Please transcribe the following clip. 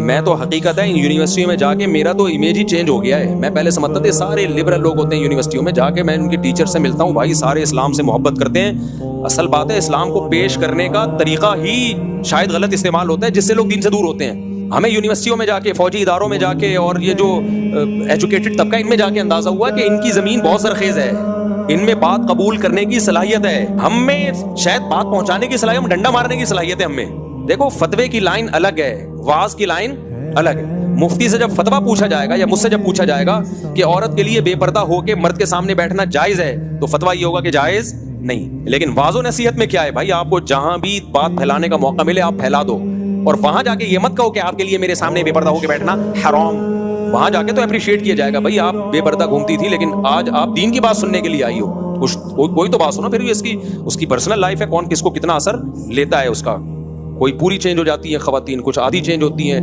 میں تو حقیقت ہے ان یونیورسٹیوں میں جا کے میرا تو امیج ہی چینج ہو گیا ہے. میں پہلے سمجھتا تھا سارے لبرل لوگ ہوتے ہیں یونیورسٹیوں میں، جا کے میں ان کے ٹیچر سے ملتا ہوں، بھائی سارے اسلام سے محبت کرتے ہیں. اصل بات ہے اسلام کو پیش کرنے کا طریقہ ہی شاید غلط استعمال ہوتا ہے، جس سے لوگ دین سے دور ہوتے ہیں. ہمیں یونیورسٹیوں میں جا کے، فوجی اداروں میں جا کے، اور یہ جو ایجوکیٹڈ طبقہ ان میں جا کے اندازہ ہوا کہ ان کی زمین بہت زرخیز ہے، ان میں بات قبول کرنے کی صلاحیت ہے. ہم میں شاید بات پہنچانے کی صلاحیت، ہم ڈنڈا مارنے کی صلاحیت ہے ہم میں. دیکھو فتوے کی لائن الگ ہے، واز کی لائن الگ ہے. مفتی سے جب فتویٰ پوچھا جائے گا یا مجھ سے جب پوچھا جائے گا کہ عورت کے لیے بے پردہ ہو کے مرد کے سامنے بیٹھنا جائز ہے، تو فتویٰ یہ ہوگا کہ جائز نہیں. لیکن واضح و نصیحت میں کیا ہے بھائی، آپ کو جہاں بھی بات پھیلانے کا موقع ملے آپ پھیلا دو، اور وہاں جا کے یہ مت کہو کہ آپ کے لیے میرے سامنے بے پردہ ہو کے بیٹھنا حرام. وہاں جا کے تو اپریشیٹ کیا جائے گا، بھائی آپ بے پردہ گھومتی تھی لیکن آج آپ دین کی بات سننے کے لیے آئی ہو. کوئی تو بات سنو. پھر بھی اس کی پرسنل لائف ہے، کون کس کو کتنا اثر لیتا ہے اس کا. کوئی پوری چینج ہو جاتی ہے خواتین، کچھ آدھی چینج ہوتی ہیں.